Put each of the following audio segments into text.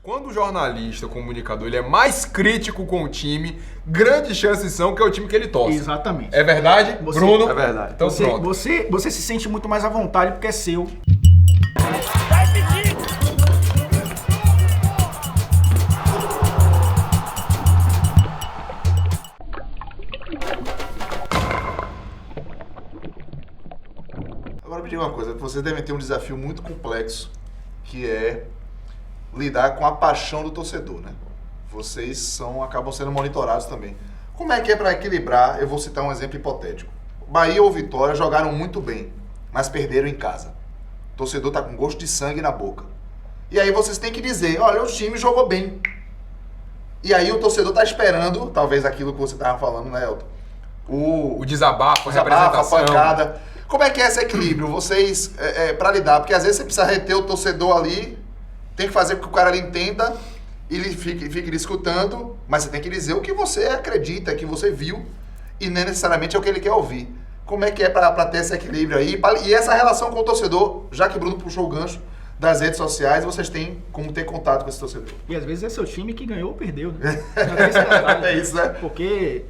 Quando o jornalista, o comunicador, ele é mais crítico com o time, grandes chances são que é o time que ele torce. Exatamente. É verdade, Bruno? É verdade. Então pronto. Você se sente muito mais à vontade porque é seu. Agora me diga uma coisa, vocês devem ter um desafio muito complexo, que é lidar com a paixão do torcedor, né? Vocês acabam sendo monitorados também. Como é que é para equilibrar? Eu vou citar um exemplo hipotético. Bahia ou Vitória jogaram muito bem, mas perderam em casa. O torcedor tá com gosto de sangue na boca. E aí vocês têm que dizer, olha, o time jogou bem. E aí o torcedor tá esperando, talvez aquilo que você tava falando, né, Elton? O desabafo, a a representação. pancada. Como é que é esse equilíbrio? Vocês, para lidar, porque às vezes você precisa reter o torcedor ali, tem que fazer com que o cara ali entenda, e ele fique lhe escutando, mas você tem que dizer o que você acredita, que você viu, e não necessariamente é o que ele quer ouvir. Como é que é para ter esse equilíbrio aí? E essa relação com o torcedor, já que o Bruno puxou o gancho das redes sociais, vocês têm como ter contato com esse torcedor. E às vezes é seu time que ganhou ou perdeu, né? É isso, né? Porque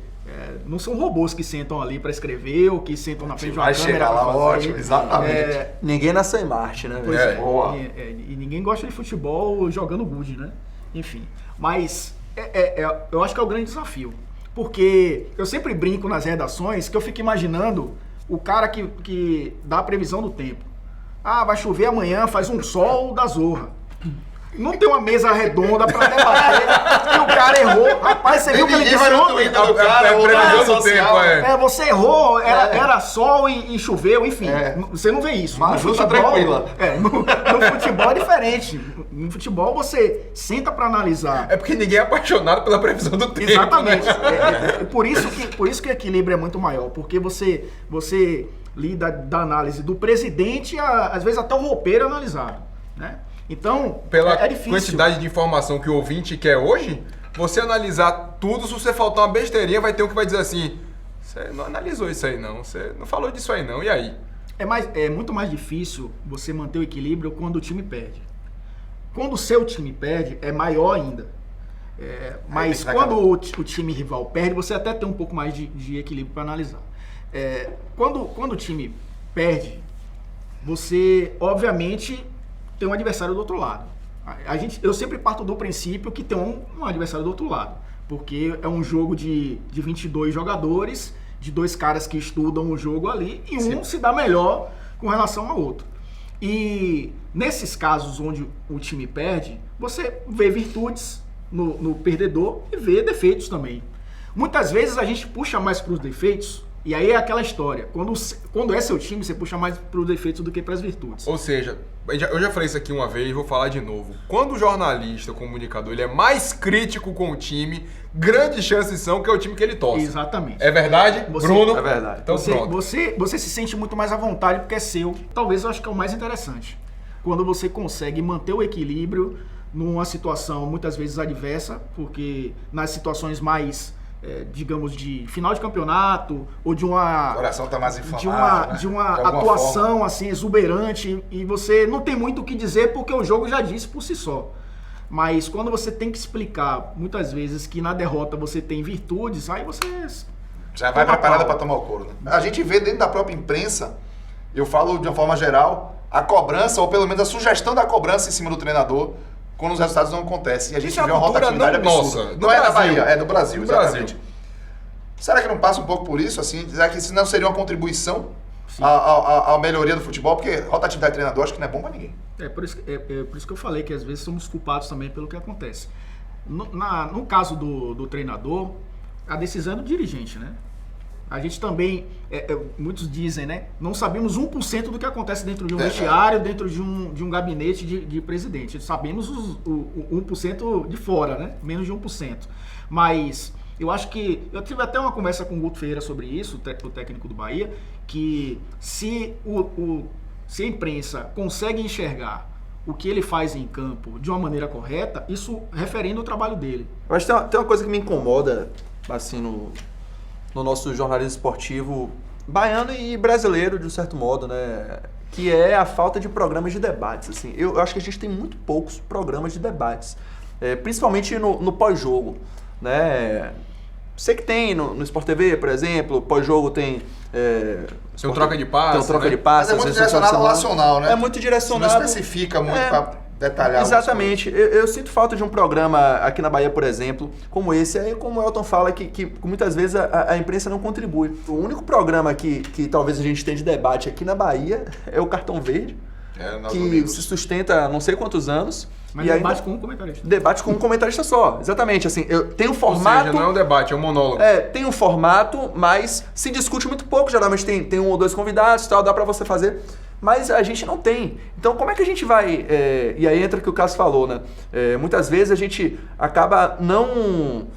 não são robôs que sentam ali para escrever ou que sentam na frente de uma Vai câmera chegar lá, pra fazer. ótimo, exatamente. Ninguém nasceu em Marte, né? Pois velho? é. Boa. E ninguém gosta de futebol jogando good, né? Enfim. Mas eu acho que é o grande desafio. Porque eu sempre brinco nas redações que eu fico imaginando o cara que dá a previsão do tempo. Ah, vai chover amanhã, faz um sol da zorra. Não tem uma mesa redonda pra debater e o cara errou. Rapaz, você viu o que ele disse ontem? Previsão do tempo, Você errou, era sol e choveu, enfim. Você não vê isso. Mas no tá futebol, tranquila. no futebol é diferente. No futebol você senta pra analisar. É porque ninguém é apaixonado pela previsão do tempo. Exatamente. Né? Por isso que o equilíbrio é muito maior. Porque você lida da análise do presidente, às vezes até o roupeiro analisado, né? Então, Pela é difícil. quantidade de informação que o ouvinte quer hoje, você analisar tudo, se você faltar uma besteirinha, vai ter um que vai dizer assim, você não analisou isso aí não, você não falou disso aí não, e aí? É muito mais difícil você manter o equilíbrio quando o time perde. Quando o seu time perde, é maior ainda. Mas quando o time rival perde, você até tem um pouco mais de equilíbrio para analisar. Quando o time perde, você, obviamente, tem um adversário do outro lado. Eu sempre parto do princípio que tem um adversário do outro lado. Porque é um jogo de 22 jogadores, de dois caras que estudam o jogo ali, e um se dá melhor com relação ao outro. E nesses casos onde o time perde, você vê virtudes no perdedor e vê defeitos também. Muitas vezes a gente puxa mais para os defeitos, e aí é aquela história. Quando é seu time, você puxa mais para os defeitos do que para as virtudes. Ou seja, eu já falei isso aqui uma vez, vou falar de novo. Quando o jornalista, o comunicador, ele é mais crítico com o time, grandes chances são que é o time que ele torce. Exatamente. É verdade, Bruno? É verdade. Então pronto. Você se sente muito mais à vontade porque é seu. Talvez eu acho que é o mais interessante. Quando você consegue manter o equilíbrio numa situação muitas vezes adversa, porque nas situações mais, digamos, de final de campeonato ou de uma... O coração tá mais inflamado, de uma alguma atuação forma. assim exuberante e você não tem muito o que dizer porque o jogo já disse por si só. Mas quando você tem que explicar muitas vezes que na derrota você tem virtudes, aí você... Já vai preparada para tomar o couro, né? A gente vê dentro da própria imprensa, eu falo de uma forma geral, a cobrança, ou pelo menos a sugestão da cobrança em cima do treinador, quando os resultados não acontecem. E a gente Isso é vê uma cultura rotatividade não absurda. nossa, do Não é da Brasil. Bahia, é do Brasil, Do exatamente. Brasil. Será que não passa um pouco por isso, assim? Será que isso não seria uma contribuição à melhoria do futebol? Porque rotatividade de treinador acho que não é bom para ninguém. Por isso que eu falei que às vezes somos culpados também pelo que acontece. No caso do treinador, a decisão é do dirigente, né? A gente também, muitos dizem, né? Não sabemos 1% do que acontece dentro de um vestiário, dentro de um gabinete de presidente. Sabemos o 1% de fora, né? Menos de 1%. Mas eu acho que... Eu tive até uma conversa com o Guto Ferreira sobre isso, o técnico do Bahia, que se a imprensa consegue enxergar o que ele faz em campo de uma maneira correta, isso referendo o trabalho dele. Eu acho que tem uma coisa que me incomoda, assim, no nosso jornalismo esportivo baiano e brasileiro, de um certo modo, né? Que é a falta de programas de debates, assim. Eu acho que a gente tem muito poucos programas de debates. principalmente no pós-jogo, né? Sei que tem no Sport TV, por exemplo, pós-jogo tem... Tem um troca de passes, Tem um troca né? de passes. Mas é muito às vezes no final de direcionado ao semana. nacional, né? É muito direcionado. Você não especifica muito pra detalhar. Exatamente. Eu sinto falta de um programa aqui na Bahia, por exemplo, como esse. Aí, como o Elton fala, que muitas vezes a imprensa não contribui. O único programa que talvez a gente tenha de debate aqui na Bahia é o Cartão Verde, que se sustenta há não sei quantos anos. Mas debate com um comentarista. Debate com um comentarista só, exatamente. Assim, tem um formato... Ou seja, não é um debate, é um monólogo. Tem um formato, mas se discute muito pouco. Geralmente tem um ou dois convidados e tal, dá pra você fazer. Mas a gente não tem. Então como é que a gente vai... E aí entra o que o Cássio falou, né? Muitas vezes a gente acaba não...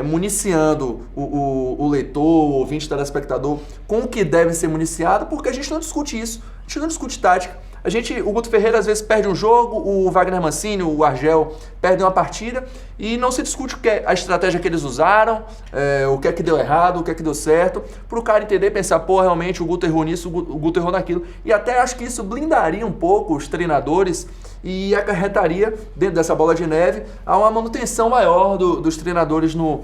municiando o leitor, o ouvinte, telespectador com o que deve ser municiado, porque a gente não discute isso, a gente não discute tática. O Guto Ferreira às vezes perde um jogo, o Wagner Mancini, o Argel perdem uma partida e não se discute a estratégia que eles usaram, o que é que deu errado, o que é que deu certo, para o cara entender e pensar, pô, realmente o Guto errou nisso, o Guto errou naquilo. E até acho que isso blindaria um pouco os treinadores e acarretaria, dentro dessa bola de neve, a uma manutenção maior dos treinadores nos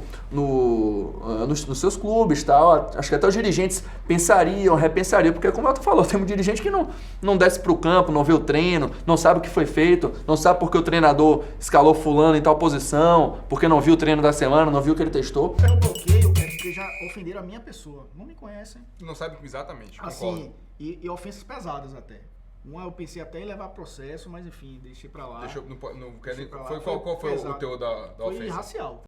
seus clubes. Tal. Acho que até os dirigentes pensariam, repensariam, porque como eu falou, tem um dirigente que não desce para o campo, não vê o treino, não sabe o que foi feito, não sabe porque o treinador escalou fulano em tal posição, porque não viu o treino da semana, não viu o que ele testou. Eu bloqueio porque já ofenderam a minha pessoa. Não me conhecem. Não sabe exatamente, concordo. Assim, e ofensas pesadas até. Eu pensei até em levar processo, mas enfim, deixei pra lá. Deixa eu, não, Deixei pra lá. qual foi Pesado. o teu da Foi ofensa? racial.